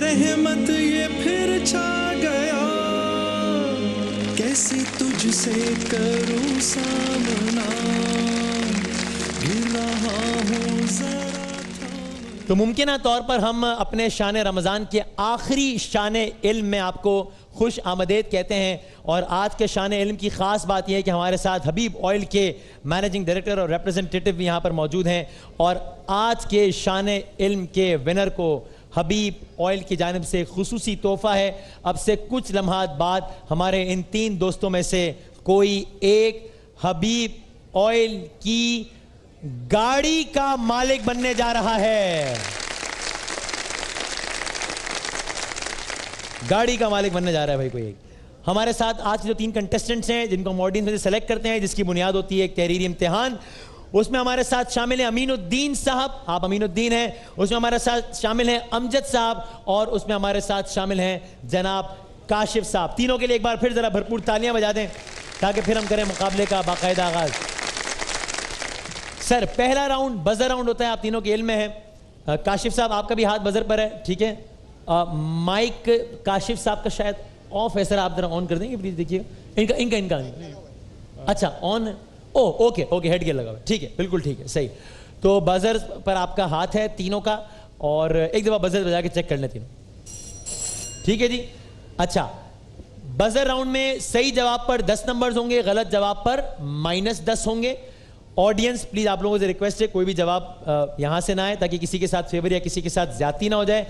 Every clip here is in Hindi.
रहमत ये फिर छा गया, कैसे तुझसे करूं सामना, गिर रहा हूं जरा। तो मुमकिन तौर पर हम अपने शान रमज़ान के आखिरी शान इल्म में आपको खुश आमदेद कहते हैं। और आज के शान इल्म की ख़ास बात यह है कि हमारे साथ हबीब ऑयल के मैनेजिंग डायरेक्टर और रिप्रेजेंटेटिव भी यहाँ पर मौजूद हैं। और आज के शान इल्म के विनर को हबीब ऑयल की जानिब से खुसूसी तोहफ़ा है। अब से कुछ लम्हात बाद हमारे इन 3 दोस्तों में से कोई एक हबीब ऑयल की गाड़ी का मालिक बनने जा रहा है। गाड़ी का मालिक बनने जा रहा है भाई कोई एक। हमारे साथ आज जो 3 कंटेस्टेंट्स हैं जिनको हम ऑडियंस में से सेलेक्ट करते हैं, जिसकी बुनियाद होती है एक तहरीरी इम्तिहान, उसमें हमारे साथ शामिल हैं अमीनुद्दीन साहब, आप अमीनुद्दीन हैं। उसमें हमारे साथ शामिल हैं अमजद साहब, और उसमें हमारे साथ शामिल हैं जनाब काशिफ साहब। तीनों के लिए एक बार फिर जरा भरपूर तालियां बजा दें ताकि फिर हम करें मुकाबले का बाकायदा आगाज। सर, पहला राउंड बजर राउंड होता है, आप तीनों के इल्म में है। काशिफ साहब आपका भी हाथ बजर पर है, ठीक है। माइक काशिफ साहब का शायद ऑफ है, सर आप जरा ऑन कर देंगे प्लीज, देखिएगा। इनका अच्छा on, oh okay okay, head gear लगा हुआ, ठीक है, बिल्कुल ठीक है, सही। तो बजर पर आपका हाथ है तीनों का, और एक दफा बजर बजा के चेक कर लें तीनों, ठीक है जी। अच्छा, बजर राउंड में सही जवाब पर 10 नंबर्स होंगे, गलत जवाब पर -10 होंगे। ऑडियंस प्लीज आप लोगों से रिक्वेस्ट है कोई भी जवाब यहां से ना आए, ताकि किसी के साथ फेवर या किसी के साथ ज्यादती ना हो जाए।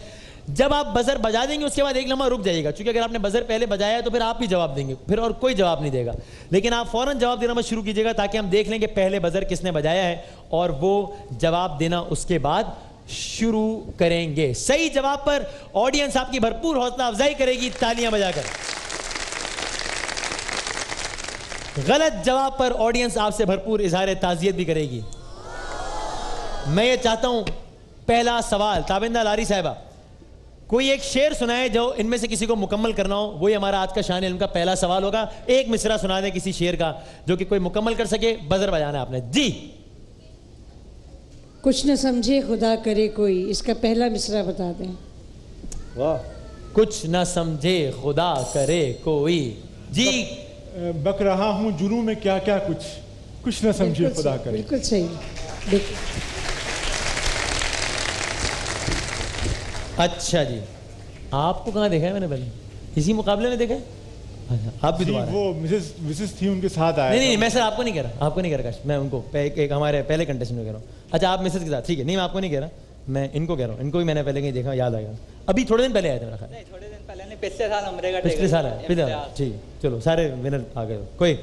जब आप बजर बजा देंगे उसके बाद एक लम्हा रुक जाइएगा, क्योंकि अगर आपने बजर पहले बजाया है तो फिर आप ही जवाब देंगे, फिर और कोई जवाब नहीं देगा। लेकिन आप फौरन जवाब देना मत शुरू कीजिएगा, ताकि हम देख लें कि पहले बजर किसने बजाया है, और वो जवाब देना उसके बाद शुरू करेंगे। सही जवाब पर ऑडियंस आपकी भरपूर हौसला अफजाई करेगी तालियां बजाकर। गलत जवाब पर ऑडियंस आपसे भरपूर इजहार ताज़ियत भी करेगी। मैं ये चाहता हूं, पहला सवाल ताबिंदा लारी साहिबा, कोई एक शेर सुनाए जो इनमें से किसी को मुकम्मल करना हो, वही हमारा आज का शान इल्म का पहला सवाल होगा। एक मिसरा सुना दें किसी शेर का जो कि कोई मुकम्मल कर सके। बजर बजाना है आपने जी। कुछ न समझे खुदा करे कोई, इसका पहला मिसरा बता दें। वाह, कुछ न समझे खुदा करे कोई जी। बक रहा हूँ जुनून में क्या क्या कुछ न समझे खुदा करे। बिल्कुल सही, बिल्कुल। अच्छा जी, आपको कहाँ देखा है मैंने पहले? इसी मुकाबले में देखा है? अच्छा, आप भी दोबारा? वो मिसेस थी, उनके साथ आया। नहीं, मैं सर आपको नहीं कह रहा, आपको नहीं कह रहा, मैं उनको एक हमारे पहले कंटेस्टेंट को कह रहा हूँ। अच्छा, आप मिसेस के साथ, ठीक है। नहीं, मैं आपको नहीं कह रहा, मैं इनको कह रहा हूँ। इनको भी मैंने पहले कहीं देखा, याद आएगा। अभी थोड़े दिन पहले आए थे मेरा ख्याल। थोड़े दिन पहले नहीं, पिछले साल उम्रे का, पिछले साल है, ठीक। चलो सारे विनर आ गए। कोई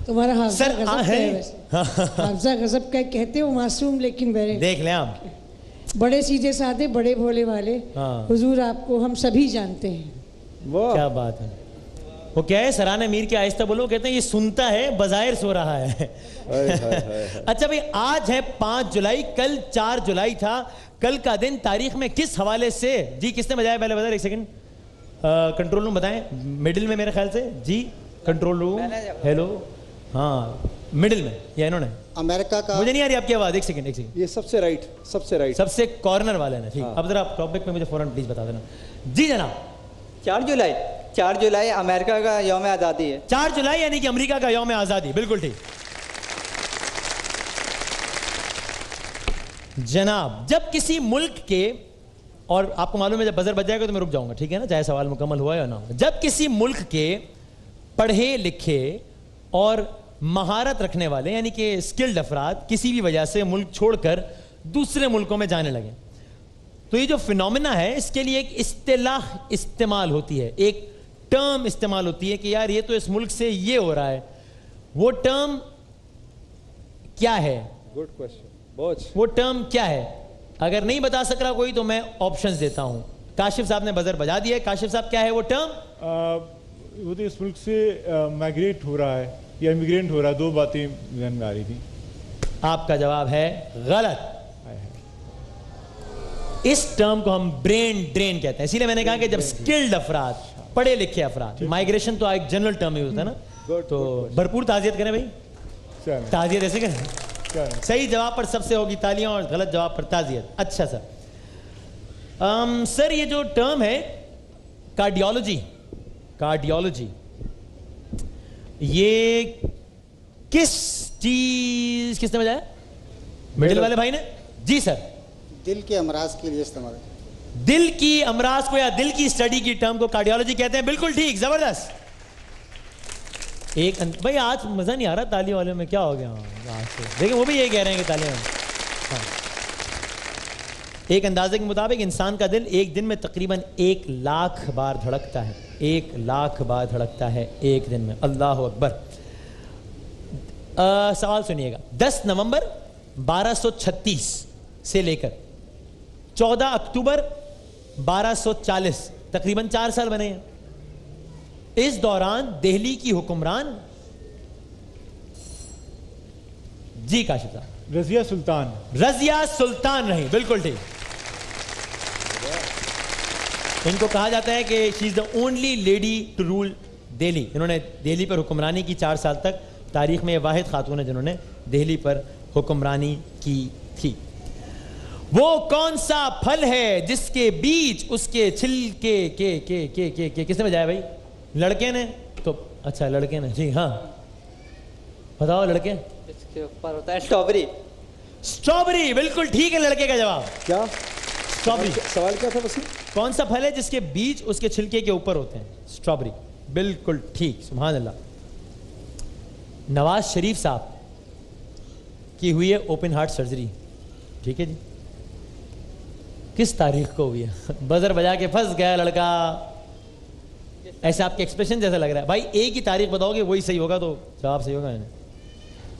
तुम्हारा हाफजा सर गजब है, हाफजा गजब का कहते हो, मासूम लेकिन बड़े, देख लें आप, बड़े सीधे साधे, बड़े भोले वाले। हुजूर आपको हम सभी जानते हैं। क्या बात है। वो क्या है, सराने मीर के आहिस्ता बोलो, कहते हैं ये सुनता है बजायर सो रहा है। अच्छा भाई, आज है 5 जुलाई, कल 4 जुलाई था। कल का दिन तारीख में किस हवाले से जी, किसने बजाया पहले बता, एक सेकंड। कंट्रोल रूम बताएं, मिडिल में मेरे ख्याल से जी। कंट्रोल रूम, हेलो, हाँ मिडिल में, या इन्होंने? अमेरिका का, मुझे नहीं आ रही आपकी आवाज, एक सेकंड। ये सबसे राइट, सबसे कॉर्नर वाले ने, ठीक। अब जरा टॉपिक में मुझे फौरन प्लीज बता देना जी जनाब। 4 जुलाई अमेरिका का यौम आज़ादी है। 4 जुलाई यानी कि अमेरिका का यौम आज़ादी, बिल्कुल ठीक जनाब। जब किसी मुल्क के, और आपको मालूम है जब बजर बज जाएगा तो मैं रुक जाऊंगा, ठीक है ना, चाहे सवाल मुकम्मल हुआ या ना हो। जब किसी मुल्क के पढ़े लिखे और महारत रखने वाले यानी कि स्किल्ड अफराद किसी भी वजह से मुल्क छोड़कर दूसरे मुल्कों में जाने लगे, तो ये जो फिनोमिना है इसके लिए एक इस्तिलाह इस्तेमाल होती है, एक टर्म इस्तेमाल होती है कि यार ये तो इस मुल्क से ये हो रहा है। वो टर्म क्या है? Good question. वो टर्म क्या है? अगर नहीं बता सक रहा कोई तो मैं ऑप्शंस देता हूं। काशिफ साहब ने बजर बजा दिया है। काशिफ साहब, क्या है वो टर्म? वो तो इस मुल्क से माइग्रेट हो रहा है या इमिग्रेंट हो रहा है, 2 बातें ध्यान में आ रही थी। आपका जवाब है गलत। इस टर्म को हम ब्रेन ड्रेन कहते हैं। इसीलिए मैंने कहा कि जब स्किल्ड अफराद, पढ़े लिखे अफराद, माइग्रेशन तो एक जनरल टर्म यूज होता है ना, तो भरपूर ताजियत करें भाई, ताजियत ऐसे करें। सही जवाब पर सबसे होगी तालियां और गलत जवाब पर ताजियत। अच्छा सर, सर ये जो टर्म है कार्डियोलॉजी, कार्डियोलॉजी ये किस चीज किसने बजाया? मिडिल वाले भाई ने। जी सर। दिल के अमराज के लिए इस्तेमाल। दिल की अमराज को या दिल की स्टडी की टर्म को कार्डियोलॉजी कहते हैं। बिल्कुल ठीक, जबरदस्त। एक भाई आज मजा नहीं आ रहा तालियों वाले में, क्या हो गया आज से? देखिए वो भी यही कह रहे हैं कि तालियां। हाँ। एक अंदाजे के मुताबिक इंसान का दिल एक दिन में तकरीबन 1 लाख बार धड़कता है। 1 लाख बार धड़कता है एक दिन में। अल्लाह अकबर। सवाल सुनिएगा। 10 नवंबर 1236 से लेकर 14 अक्टूबर 1240 तकरीबन 4 साल बने हैं। इस दौरान दिल्ली की हुक्मरान जी काशिफ साहब। रजिया सुल्तान। रजिया सुल्तान रही। बिल्कुल ठीक। इनको कहा जाता है कि she is the only lady to rule Delhi. इन्होंने दिल्ली पर हुक्मरानी की 4 साल तक। तारीख में वाहिद खातून है जिन्होंने दिल्ली पर हुक्मरानी की थी। वो कौन सा फल है जिसके बीज उसके छिलके के किसने बजाया भाई? लड़के ने तो। अच्छा लड़के ने, जी हाँ बताओ लड़के। इसके ऊपर होता है स्ट्रॉबेरी। स्ट्रॉबेरी बिल्कुल ठीक है लड़के का जवाब। क्या स्ट्रॉबेरी। सवाल क्या था वैसे? कौन सा फल है जिसके बीज उसके छिलके के ऊपर होते हैं? स्ट्रॉबेरी। बिल्कुल ठीक, सुभान अल्लाह। नवाज शरीफ साहब की हुई है ओपन हार्ट सर्जरी, ठीक है जी। किस तारीख को हुई है? बजर बजा के फंस गया लड़का। ऐसे आपके एक्सप्रेशन जैसा लग रहा है भाई। एक ही तारीख बताओगे वही सही होगा तो जवाब सही होगा।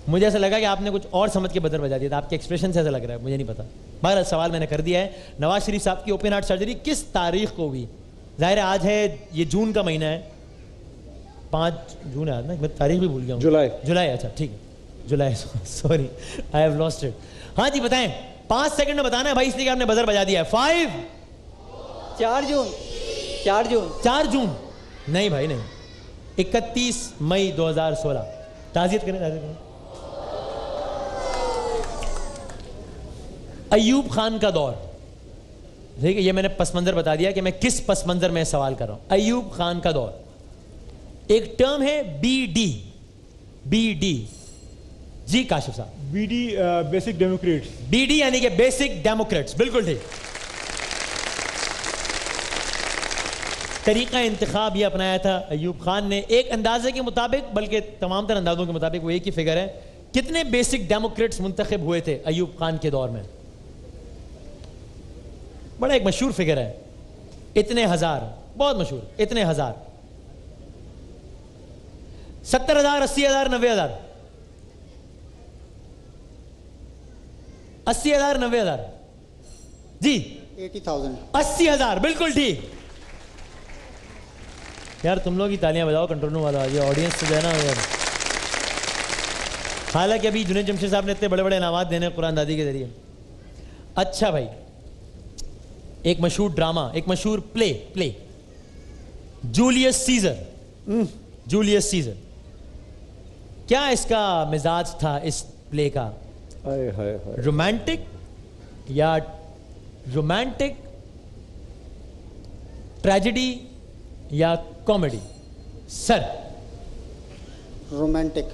मुझे ऐसा लगा कि आपने कुछ और समझ के बजर बजा दिया था। आपके एक्सप्रेशन से ऐसा लग रहा है, मुझे नहीं पता। बहरहाल सवाल मैंने कर दिया है। नवाज शरीफ साहब की ओपन हार्ट सर्जरी किस तारीख को हुई? जाहिर है आज है, ये जून का महीना है, 5 जून है आज ना। मैं तारीख भी भूल गया हूँ। जुलाई। अच्छा ठीक है, जुलाई। Sorry I have lost it. हाँ जी बताएं। 5 सेकंड में बताना है भाई, इसलिए आपने बजर बजा दिया है। 5 4 जून। 4 जून। 4 जून नहीं भाई नहीं, 31 मई 2016। ताज़ियत करें, ताज़ियत करें। अयूब खान का दौर, ठीक है। ये मैंने पस मंजर बता दिया कि मैं किस पस मंजर में सवाल कर रहा हूं। अयूब खान का दौर एक टर्म है बीडी। बीडी जी काशिफ साहब। BD basic Democrats. बीडी यानी कि बेसिक डेमोक्रेट्स। बिल्कुल ठीक। तरीका इंतखाब ये अपनाया था अयूब खान ने। एक अंदाजे के मुताबिक, बल्कि तमाम तर अंदाजों के मुताबिक वो एक ही फिगर है। कितने बेसिक डेमोक्रेट्स मुंतखब हुए थे अयूब खान के दौर में? बड़ा एक मशहूर फिगर है, इतने हजार, बहुत मशहूर, इतने हजार। 70,000, 80,000, 90,000। 80,000, 90,000 जी। 80,000। 80,000 बिल्कुल ठीक। यार तुम लोग ही तालियां बजाओ, कंट्रोल रूम वाला। ये ऑडियंस तो जो है ना यार। हालांकि अभी जुनैद जमशेद साहब ने इतने बड़े बड़े इनामात देने कुरान दादी के जरिए। अच्छा भाई, एक मशहूर ड्रामा, एक मशहूर play Julius Caesar. Julius Caesar, क्या इसका मिजाज था इस प्ले का? रोमांटिक या रोमांटिक, ट्रेजेडी या comedy? Sir romantic.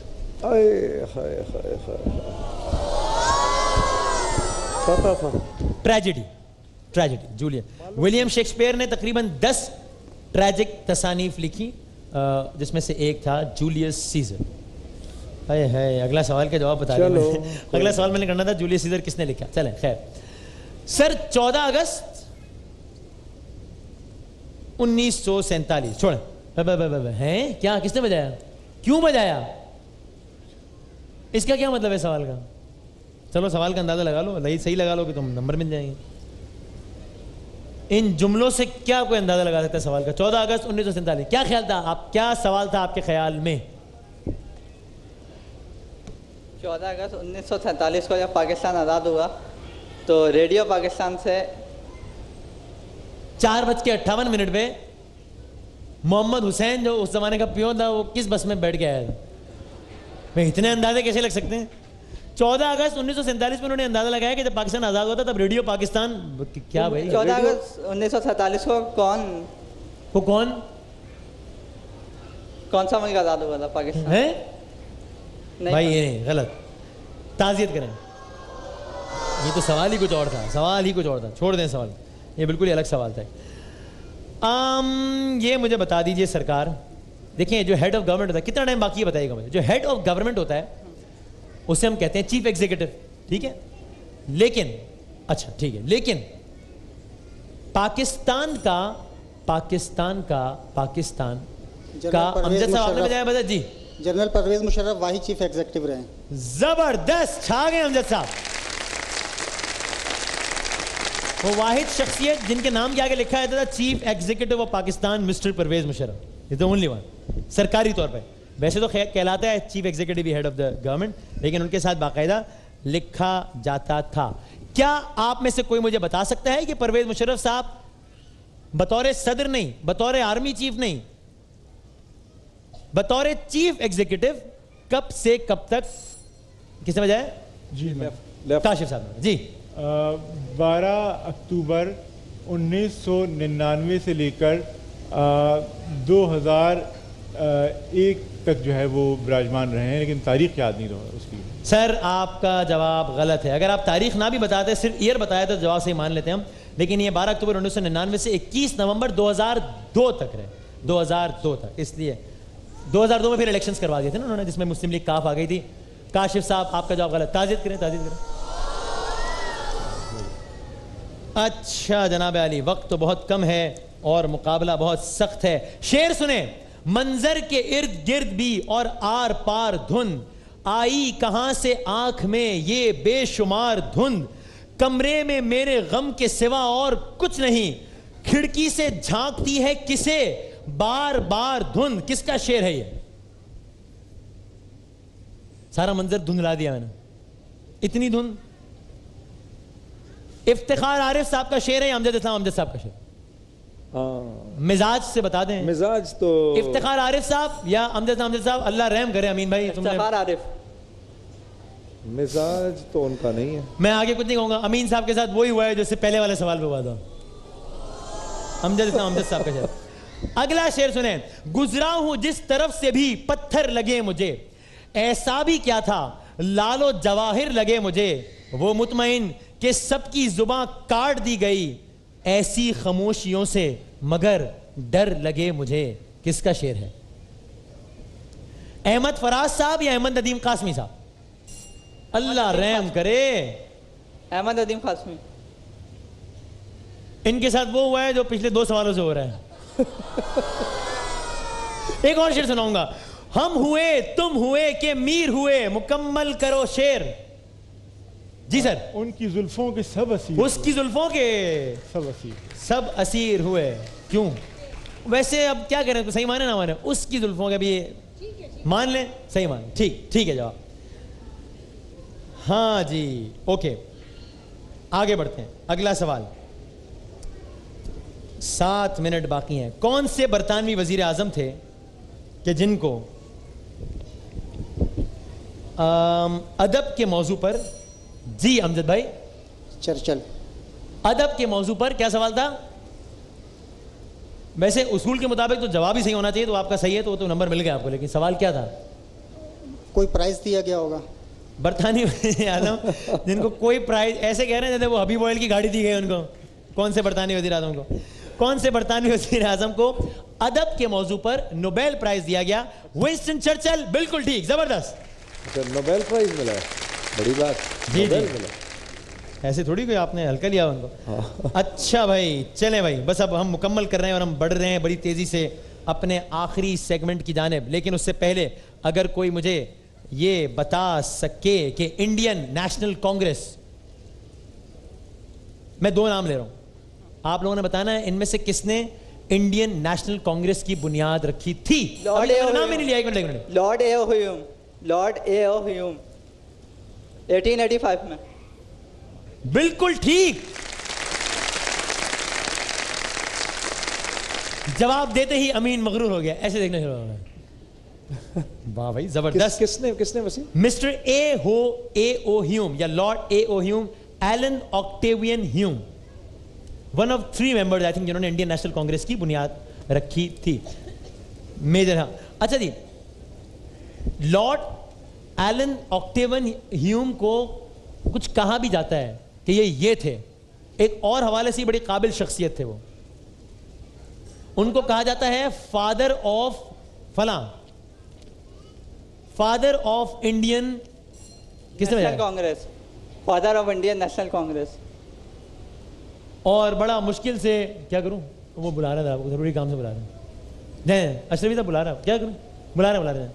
Tragedy. Tragedy. Julius William Shakespeare ने तकरीबन 10 ट्रेजिक तसानीफ लिखी, जिसमें से एक था जूलियस सीजर। है अगला सवाल का जवाब बता रहे। अगला सवाल मैंने करना था, जूलियस सीजर किसने लिखा? चलें खैर। सर 14 अगस्त 1947। छोड़ हैं क्या, किसने बजाया, क्यों बजाया, इसका क्या मतलब है सवाल का? चलो सवाल का अंदाजा लगा लो, सही लगा लो कि तुम नंबर मिल जाएंगे। इन जुमलों से क्या कोई अंदाजा लगा सकता है सवाल का? 14 अगस्त 1947, क्या ख्याल था आप, क्या सवाल था आपके ख्याल में? 14 अगस्त 1947 को जब पाकिस्तान आज़ाद हुआ तो रेडियो पाकिस्तान से 4:58 पे मोहम्मद हुसैन जो उस जमाने का पियोन था, वो किस बस में बैठ के आया था? मैं इतने अंदाजे कैसे लग सकते हैं? 14 अगस्त 1947 में उन्होंने अंदाजा लगाया कि जब पाकिस्तान आज़ाद हुआ था तब रेडियो पाकिस्तान क्या भाई? 14 अगस्त 1947 को कौन वो कौन सा मुल्क आज़ाद हुआ था पाकिस्तान? है? नहीं भाई ये नहीं, गलत। ताज़ियत करें। ये तो सवाल ही कुछ और था, सवाल ही कुछ और था, छोड़ दें सवाल, ये बिल्कुल ही अलग सवाल था। ये मुझे बता दीजिए सरकार, देखिए जो हेड ऑफ गवर्नमेंट होता है, कितना टाइम बाकी है बताइएगा मुझे। जो हेड ऑफ गवर्नमेंट होता है उसे हम कहते हैं चीफ एग्जीक्यूटिव, ठीक है? लेकिन अच्छा ठीक है, लेकिन पाकिस्तान का अमजद साहब आपने बताया बता जी, जनरल परवेज मुशर्रफ वाही चीफ एग्जीक्यूटिव रहे। जबरदस्त, छा गए अमजद साहब। वो वाहिद शख्सियत जिनके नाम के आगे लिखा है chief executive of Pakistan mister Parvez Musharraf, is the only one सरकारी तौर पे। वैसे तो कहलाता है chief executive head of the government, लेकिन उनके साथ बाकायदा लिखा जाता था। क्या आप में से कोई मुझे बता सकता है कि परवेज मुशर्रफ साहब बतौर सदर नहीं, बतौर आर्मी चीफ नहीं, बतौर चीफ एग्जीक्यूटिव कब से कब तक, किसने बजाया? जी काशिफ साहब जी। 12 अक्टूबर 1999 से लेकर 2001 तक जो है वो विराजमान रहे हैं, लेकिन तारीख याद नहीं रहा उसकी। सर आपका जवाब गलत है। अगर आप तारीख ना भी बताते, सिर्फ ईयर बताया तो जवाब सही मान लेते हैं हम, लेकिन ये 12 अक्टूबर 1999 से 21 नवंबर 2002 तक रहे, 2002 तक। इसलिए 2002 में फिर इलेक्शंस करवा दिए थे ना उन्होंने, जिसमें मुस्लिम लीग काफ आ गई थी। काशिफ साहब आपका जवाब गलत, ताज़ियत करें, ताज़ियत करें। अच्छा जनाब अली, वक्त तो बहुत कम है और मुकाबला बहुत सख्त है। शेर सुने, मंजर के इर्द गिर्द भी और आर पार धुंध, आई कहां से आंख में ये बेशुमार धुंध, कमरे में मेरे गम के सिवा और कुछ नहीं, खिड़की से झांकती है किसे बार बार धुंध। किसका शेर है ये? सारा मंजर धुंधला दिया मैंने, इतनी धुंध। इफ्तिखार आरिफ साहब का शेर है या अमजद इस्लाम अमजद साहब का शेर? मिजाज से बता दें। मिजाज तो इफ्तिखार आरिफ साहब या अमजद साहब? अल्लाह रहम करे अमीन भाई। इफ्तिखार आरिफ। मिजाज तो उनका नहीं है। मैं आगे कुछ नहीं कहूंगा, अमीन साहब के साथ वही हुआ है जो पहले वाले सवाल पे हुआ था। अमजद इस्लाम अमजद साहब का शेर। अगला शेर सुने, गुजरा हूं जिस तरफ से भी पत्थर लगे मुझे, ऐसा भी क्या था लालो जवाहिर लगे मुझे, वो मुतमईन कि सबकी जुबां काट दी गई, ऐसी खामोशियों से मगर डर लगे मुझे। किसका शेर है? अहमद फराज साहब या अहमद नदीम कासमी साहब? अल्लाह रहम करे। अहमद नदीम कासमी। इनके साथ वो हुआ है जो पिछले 2 सवालों से हो रहा है। एक और शेर सुनाऊंगा, हम हुए तुम हुए के मीर हुए, मुकम्मल करो शेर। जी सर। उनकी जुल्फों के सब असीर, उसकी जुल्फों के सब असीर हुए। क्यों? वैसे अब क्या करें, तो सही माने ना माने, उसकी जुल्फों के भी मान लें, सही मान, ठीक ठीक है जवाब। हाँ जी ओके, आगे बढ़ते हैं। अगला सवाल, 7 मिनट बाकी हैं। कौन से बरतानवी वजीर आजम थे कि जिनको अदब के मौजू पर, जी अमजद भाई, चर्चिल। अदब के मौजू पर क्या सवाल था? वैसे उसूल के मुताबिक तो जवाब ही सही होना चाहिए, तो आपका सही है तो नंबर मिल गया आपको, लेकिन सवाल क्या था? कोई प्राइज दिया गया होगा। बरतानी आजम जिनको कोई प्राइज, ऐसे कह रहे हैं जैसे वो हबीब ऑयल की गाड़ी दी गई उनको। कौन से बरतानी वजीर आजम को, कौन से बरतानी वजीर आजम को अदब के मौजू पर नोबेल प्राइज दिया गया? Winston Churchill. बिल्कुल ठीक, जबरदस्त। नोबेल प्राइज मिला है, बड़ी बात। जी नोबेल जी, मिला। ऐसे थोड़ी कोई आपने हल्का लिया उनको। अच्छा भाई चलें भाई, बस अब हम मुकम्मल कर रहे हैं और हम बढ़ रहे हैं बड़ी तेजी से अपने आखिरी सेगमेंट की जानिब। लेकिन उससे पहले अगर कोई मुझे ये बता सके कि इंडियन नेशनल कांग्रेस, मैं 2 नाम ले रहा हूं, आप लोगों ने बताना है इनमें से किसने इंडियन नेशनल कांग्रेस की बुनियाद रखी थी। नाम ही नहीं लिया, एक मिनट। लॉर्ड ए ह्यूम, लॉर्ड ए ह्यूम 1885 में। बिल्कुल ठीक, जवाब देते ही अमीन मगरूर हो गया, ऐसे देखना शुरू हो गया। वाह भाई जबरदस्त। किसने Wasim? Mister A O Hume या lord A O Hume, Allan Octavian Hume, one of 3 members I think जिन्होंने इंडियन नेशनल कांग्रेस की बुनियाद रखी थी। मेजर, हाँ अच्छा जी, लॉर्ड एलन ऑक्टेवन ह्यूम को कुछ कहा भी जाता है कि ये थे, एक और हवाले से बड़ी काबिल शख्सियत थे वो, उनको कहा जाता है फादर ऑफ फलां, father of Indian National Congress, father of Indian National Congress. और बड़ा मुश्किल से क्या करूं, वो बुला रहा था आपको, जरूरी काम से बुला रहा है, नहीं अशरफी साहब बुला रहा, क्या करूं, बुला रहे हैं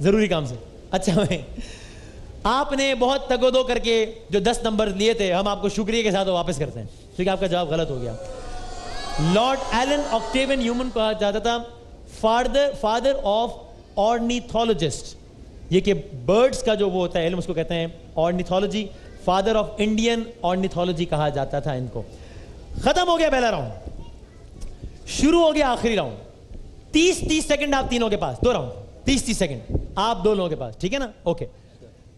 जरूरी काम से। अच्छा भाई, आपने बहुत तगोदो करके जो 10 नंबर लिए थे, हम आपको शुक्रिया के साथ वापस करते हैं क्योंकि आपका जवाब गलत हो गया। लॉर्ड एलन ऑक्टेवियन ह्यूमन कहा जाता था फादर ऑफ ऑर्निथोलॉजिस्ट, ये कि बर्ड्स का जो वो होता है इल्म, उसको कहते हैं ornithology, father of Indian ornithology कहा जाता था इनको। खत्म हो गया पहला राउंड, शुरू हो गया आखिरी राउंड। 30 सेकंड आप तीनों के पास, 2 राउंड 30 सेकंड आप दो लोगों के पास, ठीक है ना? ओके,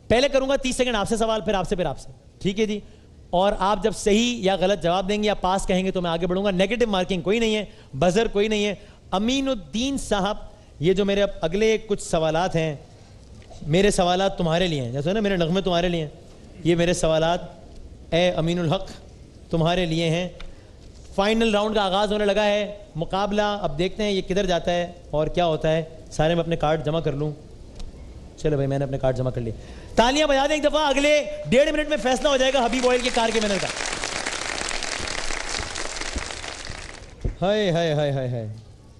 पहले करूंगा 30 सेकंड आपसे सवाल, फिर आपसे, फिर आपसे, ठीक है जी? और आप जब सही या गलत जवाब देंगे या पास कहेंगे तो मैं आगे बढ़ूंगा। नेगेटिव मार्किंग कोई नहीं है, बजर कोई नहीं है। अमीनुद्दीन साहब, ये जो मेरे अगले कुछ सवालात हैं, मेरे सवालात तुम्हारे लिए हैं, जैसे ना मेरे नगमे तुम्हारे लिए हैं, ये मेरे सवालात ए अमीनुल हक तुम्हारे लिए हैं। फाइनल राउंड का आगाज होने लगा है, मुकाबला अब देखते हैं ये किधर जाता है और क्या होता है। सारे मैं अपने कार्ड जमा कर लूं। चलो भाई, मैंने अपने कार्ड जमा कर लिए। तालियां बजा दें एक दफा। अगले 1.5 मिनट में फैसला हो जाएगा हबीब ऑयल के कार के विनर का। हाय हाय हाय हाय हाय।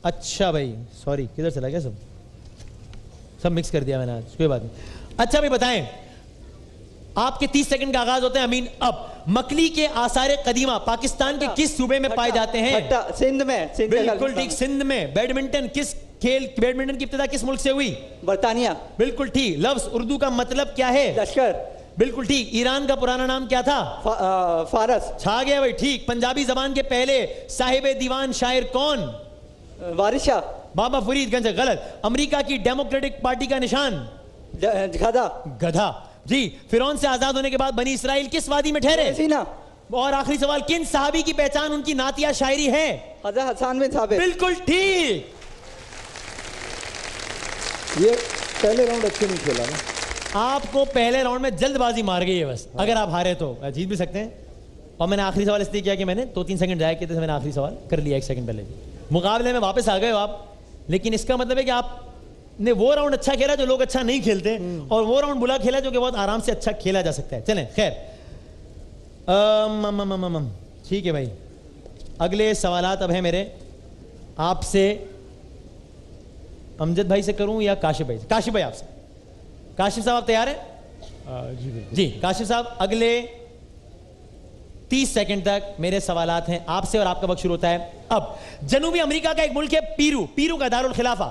अच्छा भाई, सॉरी, किधर चला गया? सब मिक्स कर दिया मैंने आज, कोई बात नहीं। अच्छा भाई बताएं, आपके 30 सेकंड का आगाज होता है अमीन अब। मकली के आसार कदीमा पाकिस्तान के किस सूबे में पाए जाते हैं? सिंध में। बिल्कुल ठीक, सिंध में। बैडमिंटन किस खेल, बैडमिंटन की इब्तिदा किस मुल्क से हुई? बर्तानिया। बिल्कुल ठीक। लफ्ज उर्दू का मतलब क्या है? लश्कर। बिल्कुल ठीक। ईरान का पुराना नाम क्या था? फारस। छा गया भाई, ठीक। पंजाबी जबान के पहले साहिब दीवान शायर कौन? वारिस शाह। बाबा फरीदगंज। गलत। अमेरिका की डेमोक्रेटिक पार्टी का निशान? गधा। गधा जी। फिरौन से आजाद होने के बाद बनी इसराइल किस वादी में ठहरे? सीना। और आखिरी सवाल, किन सहाबी की पहचान उनकी नातिया शायरी है? हज़रत हसन बिन साबित। बिल्कुल ठीक। ये पहले राउंड अच्छे नहीं खेला ना, आपको पहले राउंड में जल्दबाजी मार गई है बस। अगर आप हारे तो जीत भी सकते हैं। और मैंने आखिरी सवाल इसलिए किया कि मैंने 2-3 सेकंड जाया किए थे, मैंने आखिरी सवाल कर लिया 1 सेकंड पहले। मुकाबले में वापस आ गए हो आप, लेकिन इसका मतलब है कि आपने वो राउंड अच्छा खेला जो लोग अच्छा नहीं खेलते, और वो राउंड बुला खेला जो कि बहुत आराम से अच्छा खेला जा सकता है। चलें, खैर, ठीक है भाई। अगले सवालात अब है मेरे आपसे। अमजद भाई से करूं या काशिफ भाई से? काशिफ भाई आपसे। काशिफ साहब आप तैयार हैं? जी बिल्कुल। जी काशिफ साहब, अगले 30 सेकंड तक मेरे सवालात हैं आपसे और आपका वक्त शुरू होता है अब। जनूबी अमेरिका का एक मुल्क है पीरू, पीरू का दारुल खिलाफा?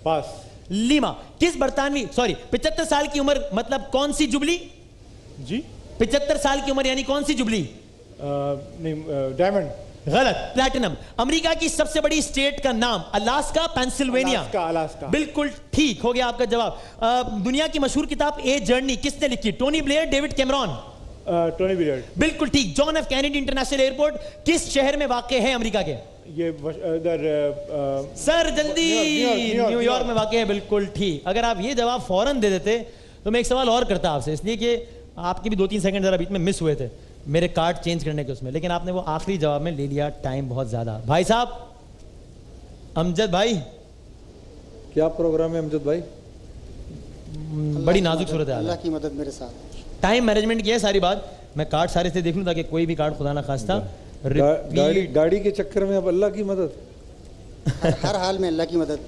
पास। लीमा। किस बरतानवी 75 साल की उम्र मतलब कौन सी जुबली? जी 75 साल की उम्र यानी कौन सी जुबली? नहीं, डायमंड। गलत, प्लैटिनम। अमेरिका की सबसे बड़ी स्टेट का नाम? Alaska, Pennsylvania? अलास्का। बिल्कुल ठीक हो गया आपका जवाब। दुनिया की मशहूर किताब ए जर्नी किसने लिखी? Tony Blair, David Cameron? Tony Blair. बिल्कुल ठीक। John F Kennedy international airport किस शहर में वाक़ है अमेरिका के? ये इधर सर जल्दी। न्यूयॉर्क में वाक़ है, बिल्कुल ठीक। अगर आप ये जवाब फौरन दे देते तो मैं एक सवाल और करता आपसे, इसलिए कि आपके भी 2-3 सेकंड जरा बीच में मिस हुए थे मेरे कार्ड चेंज करने के उसमें, लेकिन आपने वो आखिरी जवाब में ले लिया। टाइम बहुत ज्यादा। भाई साहब, अमजद भाई, क्या प्रोग्राम है अमजद भाई? बड़ी नाजुक सूरत है। अल्लाह की मदद मेरे साथ। टाइम मैनेजमेंट की है सारी बात। मैं कार्ड सारे से देख लूं ताकि कोई भी कार्ड खुदा ना खास्ता गाड़ी के चक्कर में अब अल्लाह की मदद। हर हाल में अल्लाह की मदद।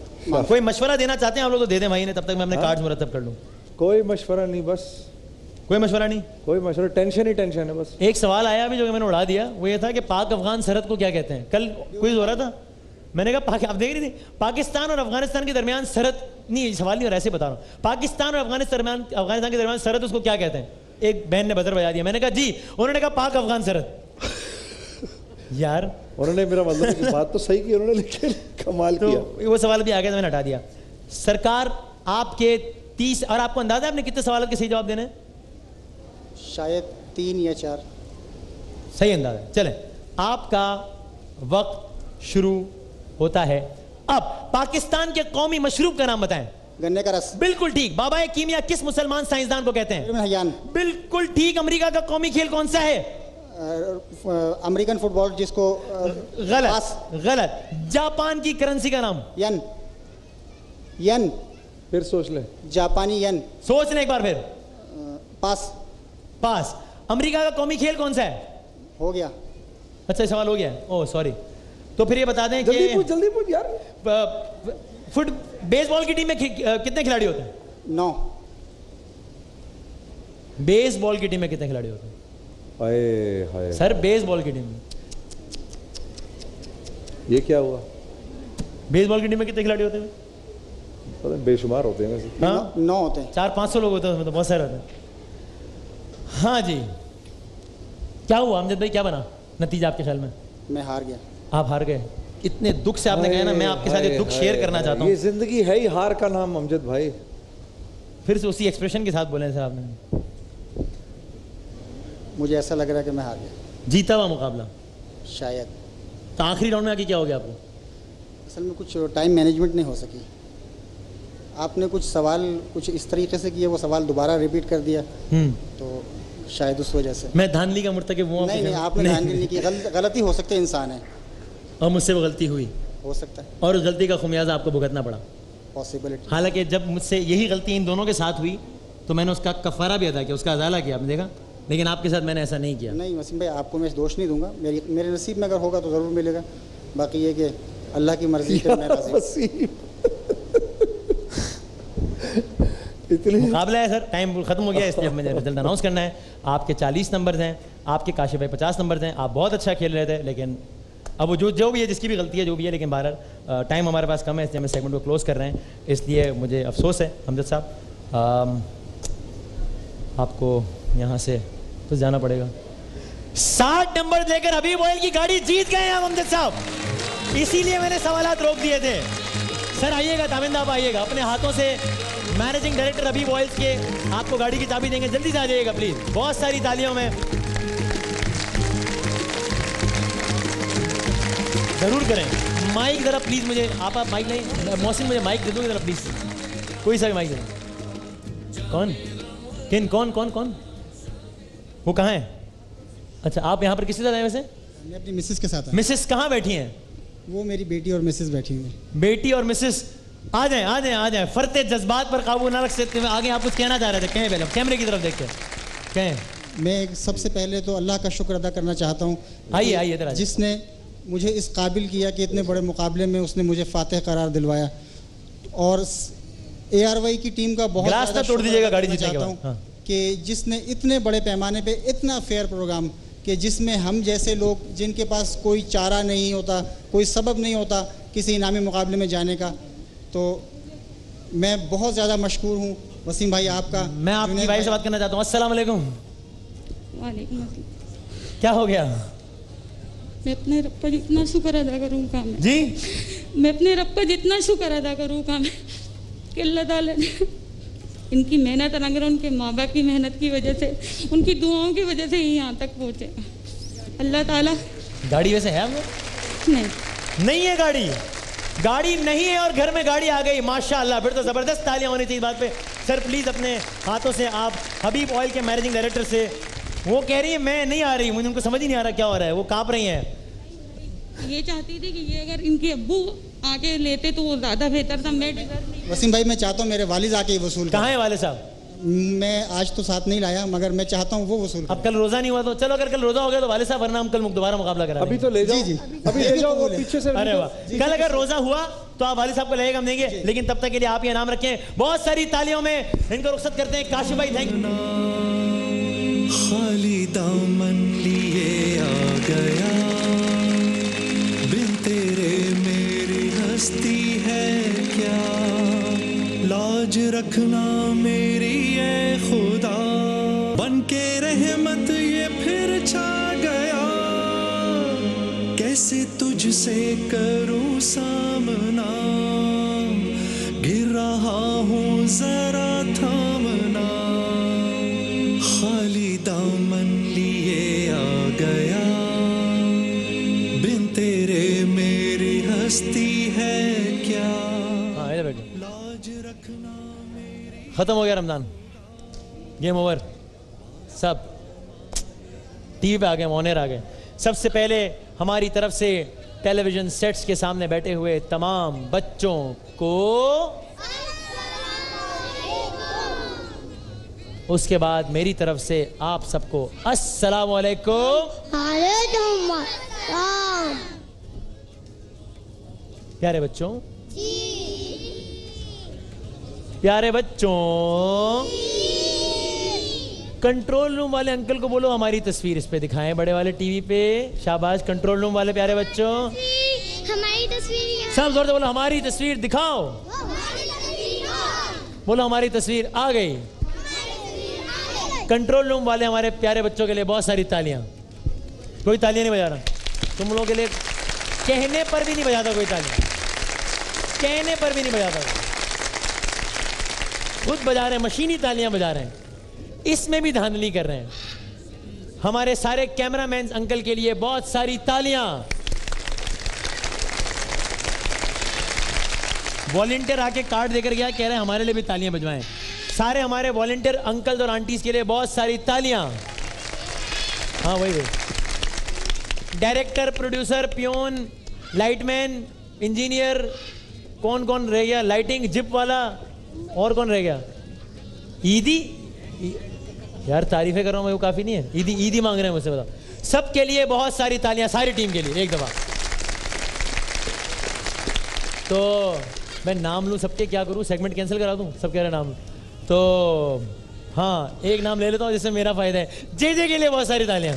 कोई मशवरा देना चाहते हैं आप लोग तो दे दें भाई ने, तब तक मैं अपने कार्ड मुरतब कर लूं। कोई मशवरा नहीं, बस कोई मशवरा नहीं, कोई मशवरा, टेंशन ही टेंशन है बस। एक सवाल आया अभी जो कि मैंने उड़ा दिया, वो ये था कि पाक अफगान सरहद को क्या कहते हैं? कल क्विज हो रहा था, मैंने कहा आप देख रही थी, पाकिस्तान और अफगानिस्तान के दरमियान सरहद, नहीं सवाल नहीं हो रहा, ऐसे बता रहा हूँ, पाकिस्तान और अफगानिस्तान के दरमियान सरहद उसको क्या कहते हैं? एक बहन ने बजर बजा दिया। मैंने कहा जी, उन्होंने कहा पाक अफगान सरहद। यार उन्होंने, मेरा मतलब की बात तो सही की उन्होंने, लेकिन कमाल तो किया। वो सवाल भी आ गया तो मैंने हटा दिया। सरकार आपके 30, और आपको अंदाजा है आपने कितने सवालों के सही जवाब देने? शायद 3 या 4। सही अंदाजा है। चलें, आपका वक्त शुरू होता है। अब पाकिस्तान के कौमी मशरूब का नाम बताएं। गन्ने का रस। बिल्कुल ठीक। बाबा कीमिया किस मुसलमान साइंसदान को कहते हैं? हयान। बिल्कुल ठीक। अमेरिका का कौमी खेल कौन सा है? अमेरिकन फुटबॉल, जिसको गलत गलत। जापान की करेंसी का नाम? यन। यन। फिर सोच ले। जापानी यन। सोच ले एक बार फिर। पास। पास। अमेरिका का कौमी खेल कौन सा है? हो गया। अच्छा सवाल हो गया। Oh sorry. तो फिर ये बता दें कि जल्दी पूछ यार। फुट बेसबॉल की टीम में कितने खिलाड़ी होते हैं? 9। बेसबॉल की टीम में कितने खिलाड़ी होते हैं? हाय हाय सर बेसबॉल की टीम में। ये क्या हुआ? बेसबॉल की टीम में कितने खिलाड़ी होते हैं? पता नहीं, बेशुमार होते हैं वैसे। हाँ? 9 होते हैं। 400-500 लोग होते हैं उसमें, तो बहुत सारे होते हैं। हाँ जी। क्या हुआ अमजद भाई, क्या बना नतीजा आपके ख्याल में? मैं हार गया। आप हार गए। इतने दुख से आपने कहा ना, मैं आपके साथ ये दुख शेयर करना चाहता ये हूँ। जिंदगी है ही हार का नाम अमजद भाई। फिर से उसी एक्सप्रेशन के साथ बोले सर आपने। मुझे ऐसा लग रहा है कि मैं हार गया। जीता हुआ मुकाबला शायद। तो आखिरी राउंड में आके क्या हो गया आपको? असल में कुछ टाइम मैनेजमेंट नहीं हो सकी। आपने कुछ सवाल कुछ इस तरीके से किए, वो सवाल दोबारा रिपीट कर दिया, तो शायद उस वजह से। मैं धांधली का मुर्तकिब हुआ? नहीं, आपने धांधली नहीं की। गलती हो सकती है, इंसान है, और मुझसे वो गलती हुई, हो सकता है, और उस गलती का खुमियाजा आपको भुगतना पड़ा। पॉसिबिलिटी। हालांकि जब मुझसे यही गलती इन दोनों के साथ हुई तो मैंने उसका कफारा भी अदा किया, उसका अजाला किया, आपने देखा। लेकिन आपके साथ मैंने ऐसा नहीं किया। नहीं वसीम भाई, आपको मैं दोष नहीं दूंगा। मेरे नसीब में अगर होगा तो ज़रूर मिलेगा। बाकी ये कि अल्लाह की मर्जी पे मैं राज़ी हूं। मुकाबला है सर, टाइम खत्म हो गया, इसलिए अब मुझे रिजल्ट अनाउंस करना है। आपके 40 नंबर हैं, आपके काशिफ भाई 50 नंबर हैं। आप बहुत अच्छा खेल रहे थे, लेकिन अब वो जो भी है, जिसकी भी गलती है, जो भी है, लेकिन बहरहाल टाइम हमारे पास कम है, इसलिए हम इस सेगमेंट को क्लोज कर रहे हैं। इसलिए मुझे अफसोस है अमजद साहब, आपको यहाँ से तो जाना पड़ेगा। 60 नंबर लेकर हबीब ऑयल की गाड़ी जीत गए हैं अमजद साहब, इसीलिए मैंने सवालात रोक दिए थे। सर आइएगा, ताबिंदा आप आइएगा, अपने हाथों से मैनेजिंग डायरेक्टर हबीब ऑयल्स के आपको गाड़ी की चाबी देंगे, जल्दी से आ जाइएगा प्लीज। बहुत सारी तालियों में जरूर करें। माइक जरा प्लीज मुझे, आप माइक नहीं, मौसम मुझे माइक दे दोगे जरा प्लीज, कोई सा भी माइक दे। कौन किन कौन कौन कौन वो कहाँ है? अच्छा, आप यहाँ पर किसके साथ आए? वैसे मैं अपनी मिसेस के साथ। मिसेस कहाँ बैठी हैं? वो मेरी बेटी और मिसेस बैठी हुई हैं। बेटी और मिसेस आ जाएं, आ जाएं, आ जाएं। फरते जज्बात पर काबू ना रख सकते हुए आगे आप कुछ कहना चाह रहे थे, कहें पहले कैमरे की तरफ देख के कहें। मैं सबसे पहले तो अल्लाह का शुक्र अदा करना चाहता हूँ, आइए आइए इधर, जिसने मुझे इस काबिल किया कि इतने बड़े मुकाबले में उसने मुझे फातिह करार दिलवाया। और ARY की टीम का बहुत ग्लास ना तोड़ दीजिएगा गाड़ी जीतने के बाद। हाँ। कि जिसने इतने बड़े पैमाने पे इतना फेयर प्रोग्राम, कि जिसमें हम जैसे लोग जिनके पास कोई चारा नहीं होता, कोई सबब नहीं होता किसी इनामी मुकाबले में जाने का, तो मैं बहुत ज़्यादा मशकूर हूँ वसीम भाई आपका। मैं आपकी वाइफ से बात करना चाहता हूँ। अस्सलाम वालेकुम। वालेकुम अस्सलाम। क्या हो गया? मैं अपने रब का जितना शुक्र अदा करूँ काम है जी, मैं अपने रब का जितना शुक्र अदा करूँ काम है कि अल्लाह ताला ने इनकी मेहनत, अगर उनके माँ बाप की मेहनत की वजह से, उनकी दुआओं की वजह से ही यहाँ तक पहुँचे। अल्लाह ताला। गाड़ी वैसे है आपको? नहीं है गाड़ी, गाड़ी नहीं है, और घर में गाड़ी आ गई, माशाअल्लाह। फिर तो जबरदस्त तालियां होनी चाहिए बात पे। सर प्लीज अपने हाथों से आप हबीब ऑयल के मैनेजिंग डायरेक्टर से, वो कह रही है मैं नहीं आ रही, मुझे उनको समझ ही नहीं आ रहा क्या हो रहा है, वो कांप रही हैं। ये चाहती थी कि ये अगर इनके अब्बू आके लेते तो वो ज्यादा बेहतर था। मैं वसीम भाई मैं चाहता हूँ मेरे वालिद आके वसूल। कहाँ है वालिद साहब? मैं आज तो साथ नहीं लाया, मगर मैं चाहता हूँ वो वसूल। अब कल रोजा नहीं हुआ तो चलो, अगर कल रोजा हो गया तो वालिद साहब, वरना हम कल दोबारा मुकाबला करा अभी तो ले जाओ। जी अभी ले जाओ, वो पीछे से। अरे वाह, कल अगर रोजा हुआ तो आप वालिद साहब को लगेगा हम देंगे, लेकिन तब तक के लिए आप ये नाम रखें। बहुत सारी तालियों में इनको रुखसत करते हैं। काशिफ भाई थैंक यू। खाली दामन लिए आ गया, बिन तेरे मेरी हस्ती है क्या, लाज रखना मेरी ए खुदा, बन के रहमत ये फिर छा गया, कैसे तुझसे करूं सामना, गिर रहा हूं जरा थामना, खाली दामन लिए आ गया, बिन तेरे मेरी हस्ती दोस्ती है क्या, हाँ इधर बैठो। लाज रखना मेरी। खत्म हो गया रमजान, गेम ओवर। सब टीवी पे आ गए, ऑनर आ गए। सबसे पहले हमारी तरफ से टेलीविजन सेट्स के सामने बैठे हुए तमाम बच्चों को, उसके बाद मेरी तरफ से आप सबको अस्सलाम वालेकुम। प्यारे बच्चों, प्यारे बच्चों, कंट्रोल रूम वाले अंकल को बोलो हमारी तस्वीर इस पे दिखाएं, बड़े वाले टीवी पे। शाबाश। कंट्रोल रूम वाले प्यारे बच्चों, हमारी तस्वीर, सब जोर से बोलो हमारी तस्वीर दिखाओ। बोलो हमारी तस्वीर आ गई। कंट्रोल रूम वाले हमारे प्यारे बच्चों के लिए बहुत सारी तालियां। कोई तालियां नहीं बजा रहा, तुम लोगों के लिए कहने पर भी नहीं बजाता कोई तालियां, कहने पर भी नहीं बजाता, खुद बजा रहे हैं, मशीनी तालियां बजा रहे हैं, इसमें भी धांधली कर रहे हैं। हमारे सारे कैमरामैन अंकल के लिए बहुत सारी तालियां। वॉलंटियर आके कार्ड देकर गया, कह रहे हैं हमारे लिए भी तालियां बजवाएं। सारे हमारे वॉलंटियर अंकल और आंटीज के लिए बहुत सारी तालियां। हाँ वही director, producer, peon, lightman, engineer, कौन कौन रह गया, लाइटिंग, जिप वाला, और कौन रह गया, ईदी। यार तारीफें कर रहा हूं मैं, वो काफी नहीं है, ईदी ईदी मांग रहे हैं मुझसे, बताओ। सबके लिए बहुत सारी तालियां, सारी टीम के लिए एक दफा। तो मैं नाम लूं सबके, क्या करूं, सेगमेंट कैंसिल करा दूं, सब कह रहे नाम। तो हाँ एक नाम ले लेता हूं जिससे मेरा फायदा है। जे जे के लिए बहुत सारी तालियां,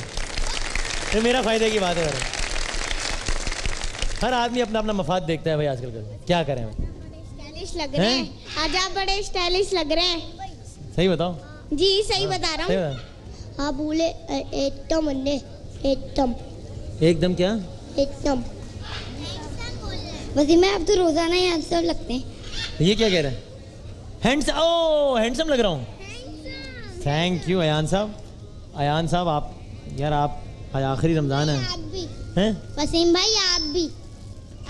ये मेरा फायदे की बात है। हर आदमी अपना अपना मफाद देखता है भाई आजकल कर, क्या करें भाई। स्टाइलिश लग रहे हैं आज आप, बड़े स्टाइलिश लग रहे हैं। सही बताओ जी सही बता रहा हूँ। आप बोले एकदम एकदम एकदम क्या, एकदम वैसे मैं अब तो रोजाना यहाँ सब लगते हैं। ये क्या कह रहे हैं, हैंडसम, ओ हैंडसम लग रहा हूँ। थैंक यू अयान साहब। अयान साहब आप, यार आप आज आखिरी रमजान है। आप भी हैं? वसीम भाई, आप भी,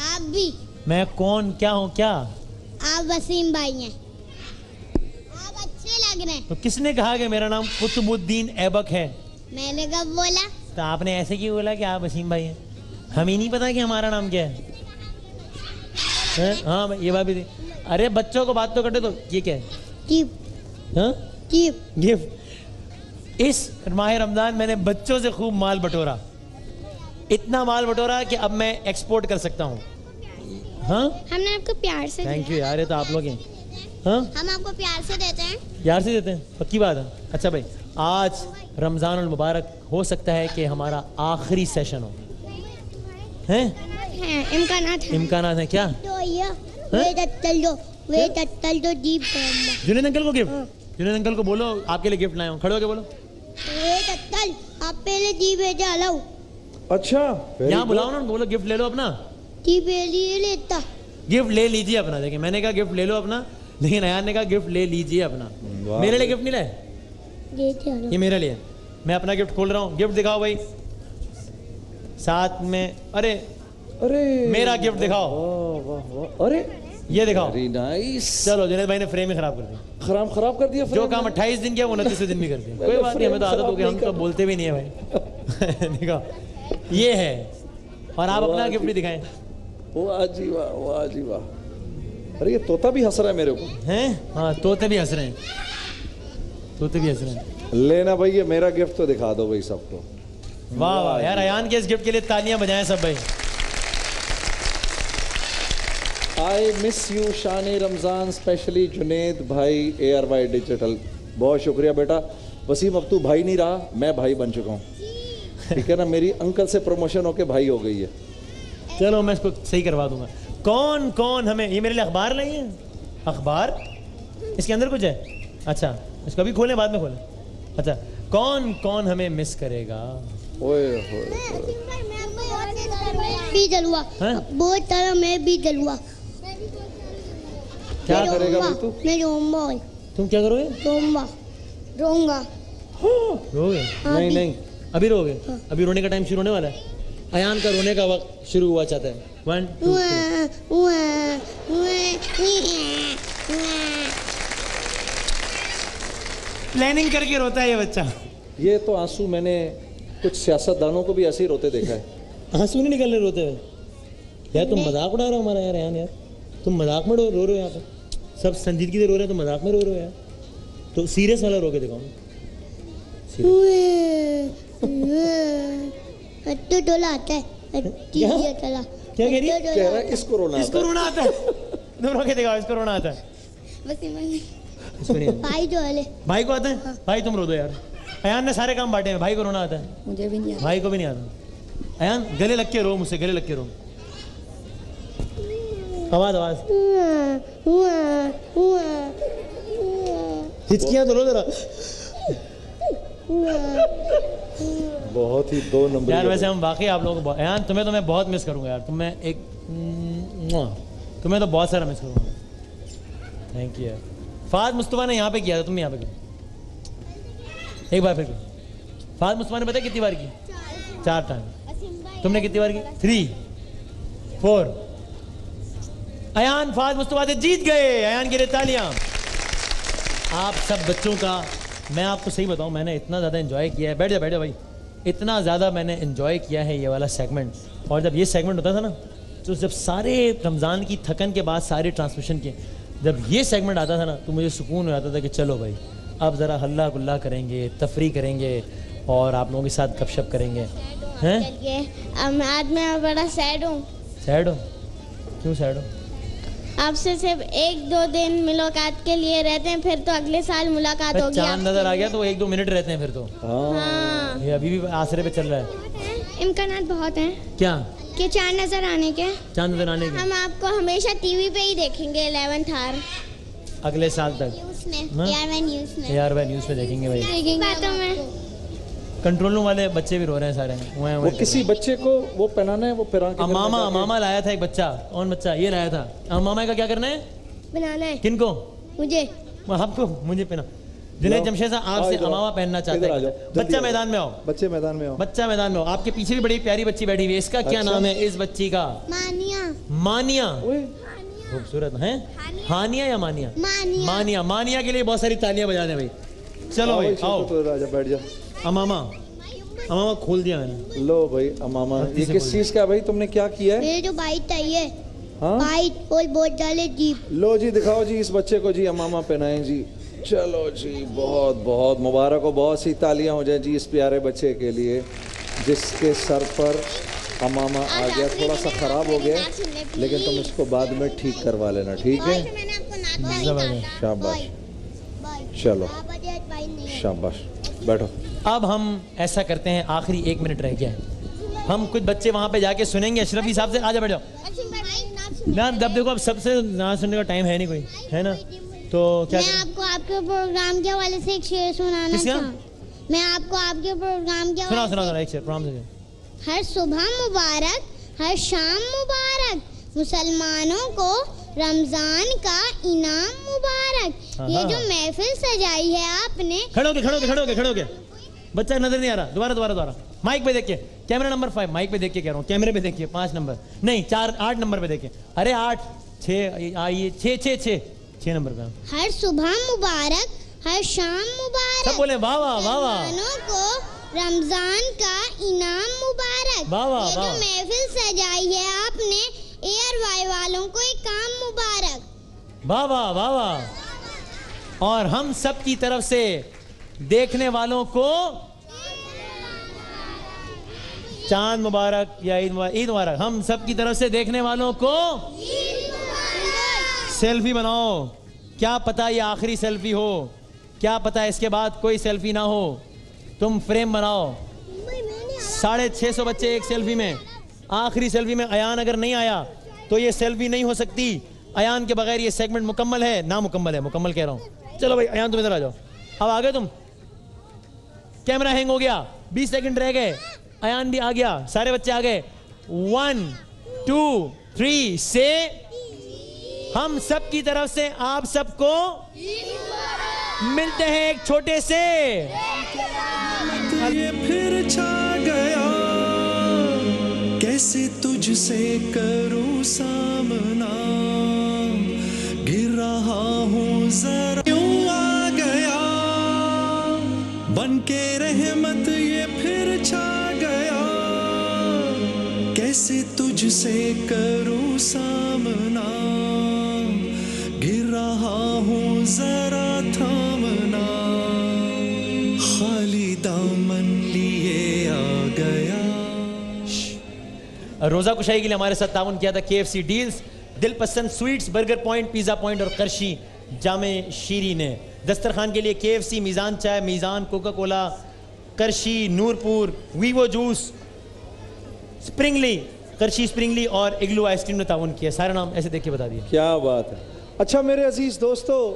आप भी। मैं कौन क्या हूँ, क्या आप वसीम भाई हैं, आप अच्छे लग रहे हैं। तो किसने कहा कि मेरा नाम कुतुबुद्दीन ऐबक है? मैंने कब बोला? तो आपने ऐसे क्यों बोला कि आप वसीम भाई हैं? हमें ही नहीं पता कि हमारा नाम क्या है? हाँ ये बात भी थी। अरे बच्चों को बात तो करते, तो ये क्या है? गिफ्ट। हाँ गिफ्ट। गिफ्ट। इस माह रमजान मैंने बच्चों से खूब माल बटोरा, इतना माल बटोरा कि अब मैं एक्सपोर्ट कर सकता हूँ। हाँ हमने आपको प्यार से थैंक यू यार, ये तो आप लोग हैं। हाँ हम आपको प्यार से देते हैं। प्यार से देते हैं, पक्की बात है। अच्छा भाई आज रमजान उल मुबारक, हो सकता है कि हमारा आखिरी सेशन हो, हैं? इम्कानात है। इम्कानात है क्या? जुनेद अंकल को गिफ्ट, जुनेद अंकल को बोलो आपके लिए गिफ्ट लाया हूँ, खड़े होके बोलो। आप पहले दी भेजा लाओ। अच्छा यहाँ बुलाओ ना, बोलो गिफ्ट ले लो अपना। दी भेजिए लेता, गिफ्ट ले लीजिए अपना। देखिए मैंने कहा गिफ्ट ले लो अपना, लेकिन अयान ने कहा गिफ्ट ले लीजिए अपना। मेरे लिए गिफ्ट नहीं लाए, ये मेरे लिए। मैं अपना गिफ्ट खोल रहा हूँ, गिफ्ट दिखाओ भाई साथ में। अरे अरे मेरा गिफ्ट दिखाओ। वाह वाह, अरे ये दिखाओ। Very nice. चलो जुनेद भाई ने फ्रेम ही खराब कर दिया। खराब कर दिया। जो काम 28 दिन किया वो 29वें दिन भी कर दिया। कोई बात नहीं, हमें तो आदत हो गई, हम तो बोलते भी नहीं है भाई। देखो ये है, और आप अपना गिफ्ट भी दिखाएं। वाह जी वाह, वाह जी वाह। अरे ये तोता भी हंस रहा है मेरे को। हैं? हाँ तोते भी हंस रहे हैं, तोते भी हंस रहे हैं। लेना भाई, ये मेरा गिफ्ट तो दिखा दो भाई सबको। वाह वाह यार, अयान के इस गिफ्ट के लिए तालियां बजाएं सब भाई। आई मिस यू शान रमजान, स्पेशली जुनेद भाई, ARY डिजिटल। बहुत शुक्रिया बेटा। वसीम अब तू भाई नहीं रहा, मैं भाई बन चुका हूँ, ठीक है ना। मेरी अंकल से प्रमोशन होके भाई हो गई है। चलो मैं इसको सही करवा दूंगा। कौन कौन हमें, ये मेरे लिए अखबार नहीं है, अखबार इसके अंदर कुछ है। अच्छा इसको अभी खोलें, बाद में खोलें। अच्छा कौन कौन हमें मिस करेगा? ओए भी जलवा, बहुत तरह मैं भी जलवा। क्या करेगा भाई तू? मैं रोऊंगा। तुम क्या करोगे? रोऊंगा, रोऊंगा। रोगे? नहीं नहीं, अभी रोगे? अभी रोने का टाइम शुरू होने वाला है। अयान का रोने का वक्त शुरू हुआ चाहता है। 1 2 प्लानिंग करके रोता है ये बच्चा। ये तो आंसू मैंने कुछ सियासतदानों को भी ऐसे ही रोते देखा है। आंसू नहीं निकल रहे रोते हुए। यार तुम मजाक उड़ा रहे हो हमारा यार अयान यार, तुम मजाक में रो रहे हो यहाँ पे, सब संजीदगी से रो रहे हैं, तुम मजाक में रो रहे हो यार। तो सीरियस वाला रो के दिखाओ। अट्टू टोला आता है, क्या कह रही है? कह रहा है इसको रोना इसको रोना आता है। तुम रो के दिखाओ, इसको रोना आता है। भाई जो वाले भाई को आता है? भाई तुम रो दो यार। अयान ने सारे काम बांटे हैं, भाई को रोना आता है? मुझे भी नहीं आता। भाई को भी नहीं आता। अयान गले लग के रो, मुझसे गले लग के रो। आवाज आवाज हिचकियां तो लो जरा। बहुत ही 2 नंबर यार वैसे हम वाकई आप लोगों को अयान तुम्हें तो मैं बहुत मिस करूंगा यार। तुम्हें एक तुम्हें तो बहुत सारा मिस करूंगा। थैंक यू यार। फाद मुस्तफा ने यहाँ पे किया था, तुम यहाँ पे किया एक बार फिर। फाद मुस्तफा ने पता कितनी बार की? 4 टाइम। तुमने कितनी बार की? 3 4। अयान फाद मुस्तफा से जीत गए। अयान के लिए तालियां। आप सब बच्चों का मैं आपको सही बताऊं, मैंने इतना ज़्यादा एंजॉय किया है। बैठ जा भाई। इतना ज़्यादा मैंने एंजॉय किया है ये वाला सेगमेंट। और जब ये सेगमेंट होता था ना, तो जब सारे रमज़ान की थकन के बाद सारे ट्रांसमिशन के जब ये सेगमेंट आता था ना, तो मुझे सुकून हो जाता था कि चलो भाई अब ज़रा हल्ला गुल्ला करेंगे, तफरी करेंगे और आप लोगों के साथ गपशप करेंगे। हैं? आज मैं बड़ा सैड हूँ। सैड हो? क्यों सैड हो? आपसे सिर्फ 1-2 दिन मुलाकात के लिए रहते हैं, फिर तो अगले साल मुलाकात होगी। चांद नजर आ गया तो 1-2 मिनट रहते हैं फिर तो। हाँ। ये अभी भी आसरे पे चल रहा है। इम्कानात बहुत हैं। क्या? कि चांद नजर आने के। चांद नजर आने के। हम आपको हमेशा टीवी पे ही देखेंगे 11th आवर। अगले साल तक न्यूज़ में, हाँ? ARY न्यूज़ में। ARY न्यूज़ में देखेंगे भाई। बातों में। कंट्रोल रूम वाले बच्चे भी रो रहे हैं सारे। वो किसी बच्चे को वो पहनाना है, वो पहना के अमामा लाया था एक बच्चा। कौन बच्चा? ये लाया था। अमामा का क्या करना है? बनाना है। किनको? मुझे। आपको? मुझे पहना। जुनैद जमशेद साहब आपसे अमामा पहनना चाहते हैं। बच्चा मैदान में आओ। बच्चे मैदान में आओ। बच्चा मैदान में आओ। आपके पीछे भी बड़ी प्यारी बच्ची बैठी हुई है। इसका क्या नाम है इस बच्ची का? मानिया। खूबसूरत है। हानिया या मानिया? मानिया। मानिया के लिए बहुत सारी तालियां बजा दें भाई। चलो भाई आओ। राजा बैठ जा। अमामा खोल दिया मैंने। लो भाई अमामा, ये किस चीज का भाई? तुमने क्या किया है? मेरे जो बाइट चाहिए। हाँ? बाइट और बहुत डाले जीप। लो जी दिखाओ जी इस बच्चे को जी, अमामा पहनाएं जी। चलो जी, बहुत बहुत मुबारक हो। बहुत सी तालियां हो जाए जी इस प्यारे बच्चे के लिए जिसके सर पर अमामा आ गया। थोड़ा सा खराब हो गया लेकिन तुम इसको बाद में ठीक करवा लेना, ठीक है? शाबाश। चलो शाबाश, बैठो। अब हम ऐसा करते हैं, आखिरी 1 मिनट रह गया है। हम कुछ बच्चे वहां पे जाके सुनेंगे अशरफी साहब से। आजा बैठ जाओ ना। जब देखो अब सबसे ना सुनने का टाइम है नहीं कोई, है ना? तो क्या मैं आपको आपके प्रोग्राम के हवाले से एक शेर सुनाना चाहूँ। मैं आपको आपके प्रोग्राम के सुना एक शेर प्रोग्राम से। हर सुबह मुबारक, हर शाम मुबारक, मुसलमानों को रमजान का इनाम मुबारक। ये जो महफिल सजाई है आपने। खड़ो के बच्चा नजर नहीं आ रहा। दोबारा माइक पे देख के। कैमरा नंबर 5 माइक पे देख के कह रहा हूँ। कैमरे पे देखिए 5 नंबर नहीं 8 नंबर पे देखिए। अरे 8 6 आइए 6 नंबर पे। हर सुबह मुबारक, हर शाम मुबारक। सब बोले वाह वाह वाह वाह। मुसलमानों को रमजान का इनाम मुबारक। वाह वाह ये जो महफिल सजाई है आपने, ARY वालों को एक काम मुबारक। वाह वाह वाह वाह। और हम सब की तरफ से देखने वालों को चांद मुबारक या ईद मुबारक। हम सब की तरफ से देखने वालों को सेल्फी बनाओ। क्या पता ये आखिरी सेल्फी हो, क्या पता इसके बाद कोई सेल्फी ना हो। तुम फ्रेम बनाओ। 650 बच्चे एक सेल्फी में। आखिरी सेल्फी में अयान अगर नहीं आया तो ये सेल्फी नहीं हो सकती। अयान के बगैर ये सेगमेंट मुकम्मल है ना? मुकम्मल है, मुकम्मल कह रहा हूं। चलो भाई अयान तुम इधर आ जाओ। अब आ गए तुम। कैमरा हैंग हो गया, 20 सेकंड रह गए। अयान भी आ गया, सारे बच्चे आ गए। 1 2 3 से हम सब की तरफ से आप सबको मिलते हैं एक छोटे से। ये फिर छा गया कैसे तुझसे करूं सामना, गिर रहा हूँ जरा क्यों आ गया, बन के रहमत ये फिर छा गया, कैसे तुझसे करूं सामना, गिर रहा हूँ जरा थामना, खाली दामन लिए आ गया। रोजा कुशाई के लिए हमारे साथ ताउन किया था KFC डील्स, दिल पसंद sweets, burger point, pizza point और करशी जामे शीरी ने। दस्तरखान के लिए KFC, मीज़ान चाय, Mezan coca cola, Qarshi, Nurpur, Vivo juice, स्प्रिंगली, करशी स्प्रिंगली और इग्लू आइसक्रीम ने ताउन किया। सारे नाम ऐसे देख के बता दिए। क्या बात है। अच्छा मेरे अजीज दोस्तों,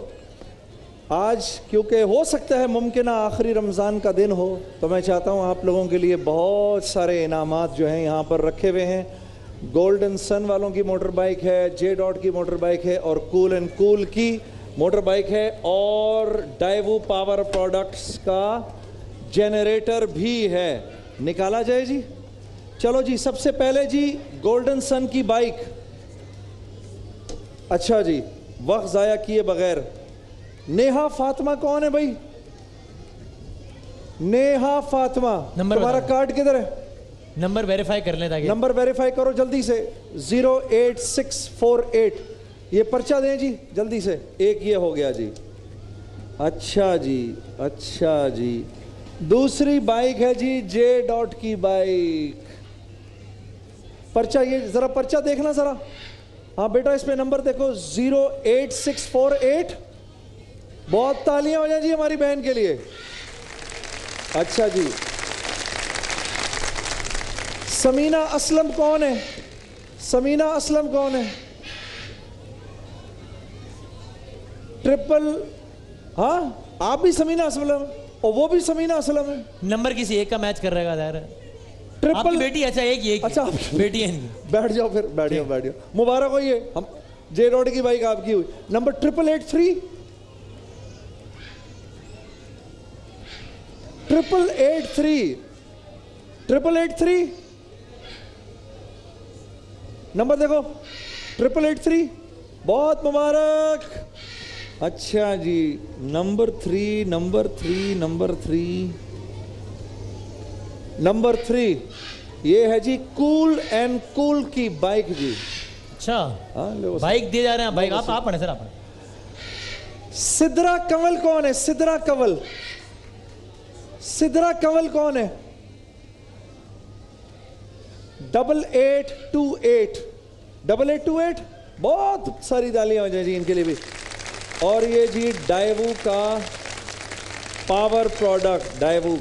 आज क्योंकि हो सकता है मुमकिन आखिरी रमज़ान का दिन हो, तो मैं चाहता हूँ आप लोगों के लिए बहुत सारे इनामात जो हैं यहाँ पर रखे हुए हैं। गोल्डन सन वालों की मोटर बाइक है, जे डॉट की मोटर बाइक है और कूल एंड कूल की मोटर बाइक है और डाइवो पावर प्रोडक्ट्स का जनरेटर भी है। निकाला जाए जी। चलो जी, सबसे पहले जी गोल्डन सन की बाइक। अच्छा जी, वक्त ज़ाया किए बगैर नेहा फातिमा कौन है भाई? नेहा फातिमा, तुम्हारा कार्ड किधर है? नंबर वेरीफाई कर लें ताकि नंबर वेरीफाई करो जल्दी से। 08648 ये पर्चा दें जी जल्दी से। एक ये हो गया जी। अच्छा जी, अच्छा जी। दूसरी बाइक है जी जे डॉट की बाइक। पर्चा, ये जरा पर्चा देखना जरा। हाँ बेटा, इस पे नंबर देखो 08648। बहुत तालियां हो जाए जी हमारी बहन के लिए। अच्छा जी। समीना असलम कौन है? समीना असलम कौन है? ट्रिपल, हाँ आप भी समीना असलम और वो भी समीना असलम है। नंबर किसी एक का मैच कर रहेगा ज़ाहिर है। ट्रिपल आपकी बेटी, अच्छा एक ही, अच्छा बेटी है इनकी। बैठ जाओ फिर, बैठ जाओ बैठ जाओ। मुबारक हो, ये हम जे डॉट की बाइक आपकी हुई। नंबर 8883 888 नंबर देखो 888। बहुत मुबारक। अच्छा जी, नंबर 3 ये है जी कूल एंड कूल की बाइक जी। अच्छा बाइक दिए जा रहे हैं। बाइक आप पढ़े सर, आप पढ़े। सिद्रा कंवल कौन है? सिद्रा कंवल, सिद्रा कंवल कौन है? 8828 बहुत सारी तालियां हो जाए जी इनके लिए भी। और ये जी डाइवो का पावर प्रोडक्ट, डाइवो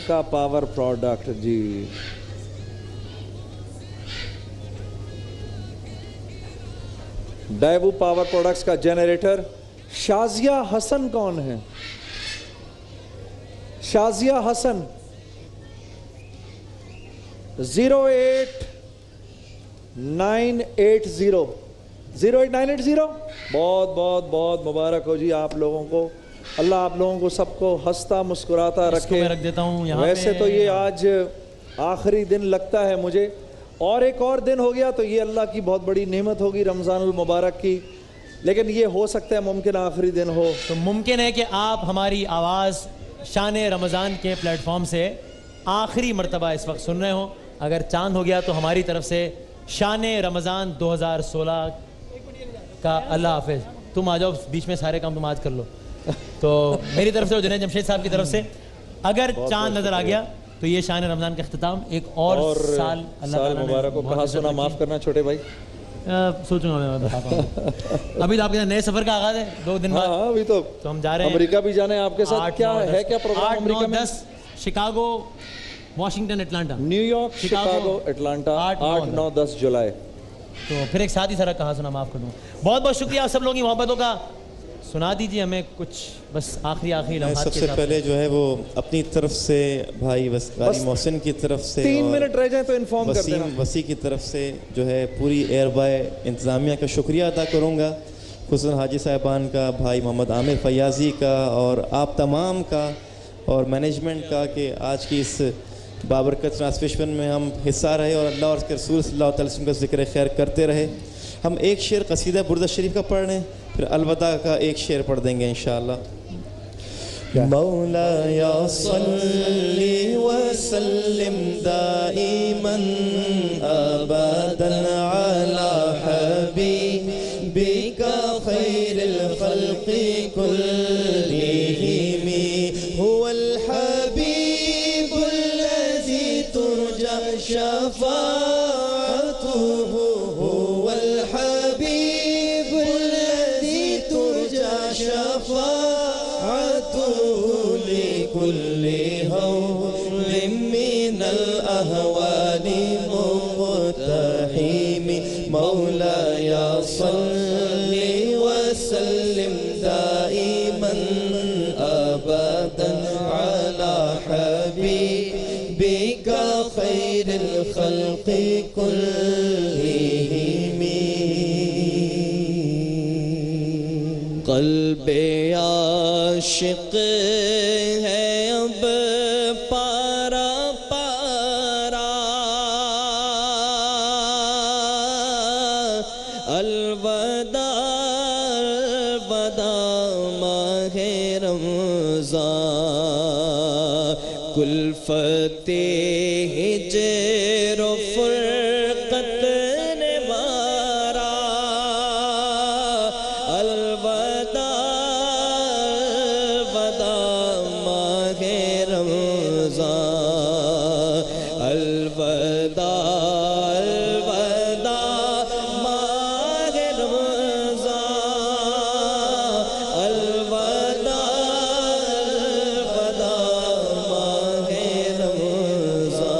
का पावर प्रोडक्ट जी। डाइवो पावर प्रोडक्ट्स का जनरेटर। शाजिया हसन कौन है? शाजिया हसन 08980। बहुत बहुत बहुत मुबारक हो जी आप लोगों को। अल्लाह आप लोगों को सबको हंसता मुस्कुराता रखे। मैं रख देता हूँ यहाँ। वैसे तो ये आज आखिरी दिन लगता है मुझे, और एक और दिन हो गया तो ये अल्लाह की बहुत बड़ी नेमत होगी रमज़ानुल मुबारक की। लेकिन ये हो सकता है मुमकिन आखिरी दिन हो। तो मुमकिन है कि आप हमारी आवाज़ शान रमज़ान के प्लेटफॉर्म से आखिरी मर्तबा इस वक्त सुन रहे हो। अगर चांद हो गया तो हमारी तरफ से शान रमज़ान 2016 का अल्लाह हाफिज़। तुम आ जाओ बीच में, सारे काम तुम आज कर लो। तो मेरी तरफ से और जुनैद जमशेद साहब की तरफ से अगर चांद नज़र आ गया तो ये शान रमज़ान का इख्तिताम। एक और साल अल्लाह मुबारक हो। कहाँ सुना, माफ़ करना छोटे भाई, सोचूंगा मैं बताता हूँ। अभी तो आपके नए सफ़र का आगाज़ है 2 दिन बाद। हाँ, अभी तो हम जा रहे हैं अमेरिका भी जाना है आपके साथ। क्या है, क्या program? 8, 9, 10 Chicago, Washington, Atlanta, New York, Chicago, Atlanta. 8, 9, 10 जुलाई। तो फिर एक साथ ही सारा कहा सुना, माफ़ कर दूँ। बहुत बहुत शुक्रिया आप सब लोगों की मोहब्बतों का। सुना दीजिए हमें कुछ बस आखिरी लम्हात। सबसे पहले जो है वो अपनी तरफ से भाई कारी मोहसिन की तरफ से 3 मिनट रह जाए तो इन्फॉर्म कर देना। वसी की तरफ से जो है पूरी एयर बाय इंतज़ामिया का शुक्रिया अदा करूँगा। खुसन हाजी साहिबान का, भाई मोहम्मद आमिर फयाजी का और आप तमाम का और मैनेजमेंट का कि आज की इस बाबरकत ट्रांसमिशन में हम हिस्सा रहे और अल्लाह और उसके रसूल सल्लल्लाहु अलैहि वसल्लम का ज़िक्र खैर करते रहे। हम एक शेर कसीदा बुर्दा शरीफ का पढ़ लें, फिर अलविदा का एक शेर पढ़ देंगे इंशाअल्लाह। मौला या सल्ली व सल्लिम दाइमन अबदन अला हबीबिका खैरिल खल्क़ि कुल्लिहिम हुवल हबीबुल लज़ी तुरजा शफ़ाअतुहु हुवल हबीबुल लज़ी तुरजा शफ़ाअतुहु लिकुल्लि हौलिम मिनल अहवालि मुक़तहिम मौला या सल्ली व सल्लिम दाइमन अबदन अला हबीबिका खैरिल खल्क़ि कुल्लिहिम। क़ल्बे आशिक़ है अब पारा पारा, अलविदा अलविदा माहे रमज़ान, कुल्फ़ते हिजर व फ़ुरक़त ने मारा, अलविदा अलविदा माहे रमज़ान, अलविदा अलविदा माहे रमज़ान, अलविदा अलविदा माहे रमज़ान।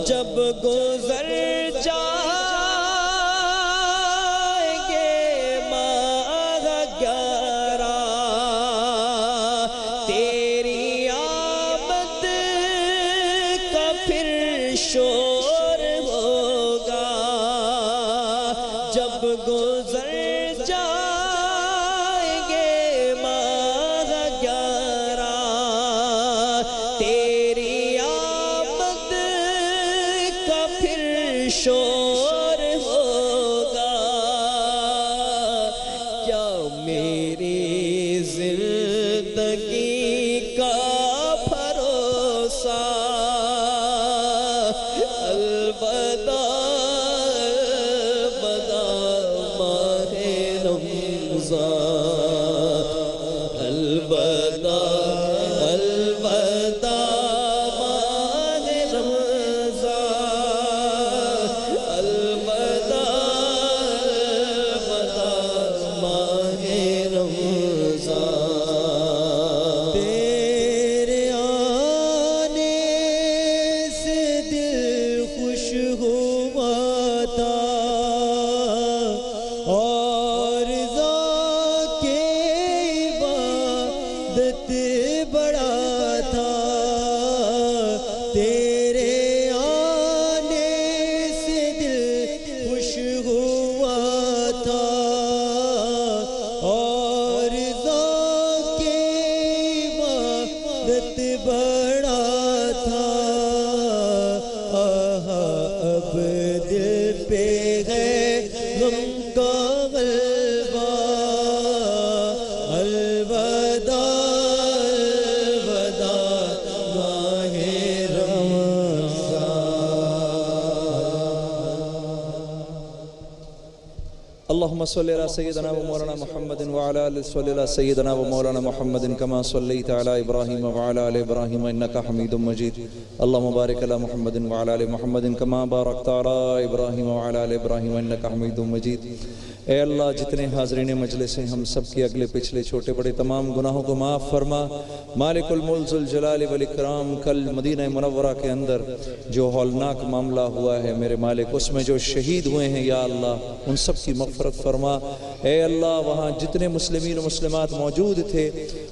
जब गुज़र जाएंगे माह 11 तेरी आमद का फिर शोर होगा, जब गुज़र जाएंगे माह 11 तेरी आमद का फिर शोर होगा। क्या मेरी जिंदगी का भरोसा, अलविदा अलविदा माहे रमज़ान, अलविदा अलविदा माहे रमज़ान, अलविदा अलविदा माहे रमज़ान। तेरे आने से दिल खुश हुआ था और ज़ाके इबादत बड़ा था, तेरे आने से दिल खुश हुआ था और ज़ाके इबादत बड़ा था। आहा अब दिल पे है गम का गलबा, अलविदा अलविदा माहे रमज़ान। अल्लाहुम्मा सल्लि अला सय्यिदना व मौलाना मुहम्मदिन व अला आलि सय्यिदना व मौलाना मुहम्मदिन कमा सल्लैता अला इब्राहीम व अला आलि इब्राहीम इन्नका हमीदुम मजीद। अल्लाहुम्मा बारिक अला मुहम्मदिन व अला आलि मुहम्मदिन कमा बारकता अला इब्राहीम व अला आलि इब्राहीम इन्नका हमीदुम मजीद। ए अल्लाह, जितने हाज़रीन मजलिस हैं, हम सब के अगले पिछले छोटे बड़े तमाम गुनाहों को माफ़ फरमा। मालिकुल मुल्क ज़ुल जलाल वल इकराम, कल मदीना मुनव्वरा के अंदर जो हौलनाक मामला हुआ है मेरे मालिक, उसमें जो शहीद हुए हैं या अल्लाह, उन सब की मग़फ़िरत फरमा। ए अल्लाह, वहाँ जितने मुस्लिमीन और मुस्लिमात मौजूद थे,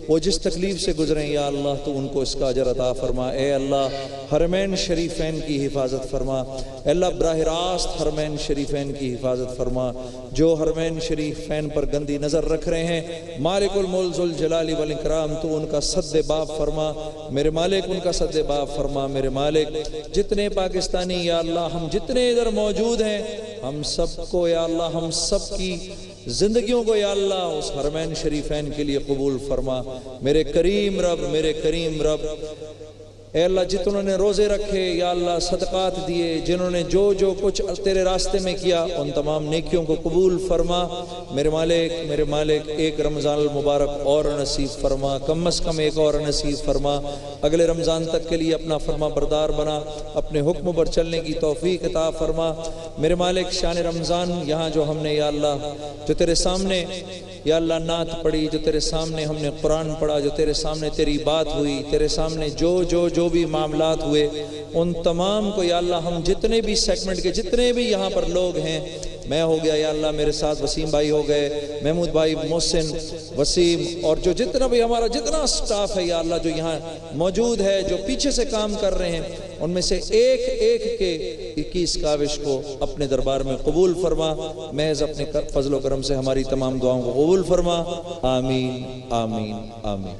वो जिस तकलीफ़ से गुजरे या अल्लाह, तो उनको इसका अजर अता फरमा। ए अल्लाह, हरमैन शरीफैन की हिफाजत फरमा। अल्लाह, बराह रास्त हरमैन शरीफैन की हिफाजत फरमा। जो हरमैन शरीफ फैन पर गंदी नज़र रख रहे हैं, मालिकुल मुल्क जुल जलाली वल इकराम, तू उनका सद्दे बाप फरमा मेरे मालिक, उनका सद्दे बाप फरमा मेरे मालिक। जितने पाकिस्तानी या अल्लाह हम जितने इधर मौजूद हैं, हम सबको या अल्लाह, हम सब की जिंदगियों को या अल्लाह उस हरमैन शरीफैन के लिए कबूल फरमा मेरे करीम रब, मेरे करीम रब। ए अल्लाह, जितनों रोज़े रखे या अल्लाह, सदक़ात दिए, जिन्होंने जो जो कुछ तेरे रास्ते में किया, उन तमाम नेकियों को कबूल फरमा मेरे मालिक, मेरे मालिक। एक रमज़ान मुबारक और नसीब फरमा, कम अज़ कम एक और नसीब फरमा। अगले रमज़ान तक के लिए अपना फरमा बरदार बना, अपने हुक्म पर चलने की तौफीक अता फरमा मेरे मालिक। शान रमज़ान यहाँ जो हमने या अल्लाह, जो तेरे सामने या अल्लाह नात पढ़ी, जो तेरे सामने हमने कुरान पढ़ा, जो तेरे सामने तेरी बात हुई, तेरे सामने जो भी मामलात हुए, उन तमाम को या अल्लाह, हम जितने भी सेगमेंट के जितने भी यहाँ पर लोग हैं, मैं हो गया या अल्लाह, मेरे साथ वसीम भाई हो गए, महमूद भाई, मोहसिन, वसीम, और जो जितना भी हमारा जितना स्टाफ है या अल्लाह जो यहाँ मौजूद है, जो पीछे से काम कर रहे हैं, उनमें से एक एक के 21 काविश को अपने दरबार में कबूल फरमा। महज अपने फजल व करम से हमारी तमाम दुआओं को कबूल फरमा। आमीन आमीन आमीन।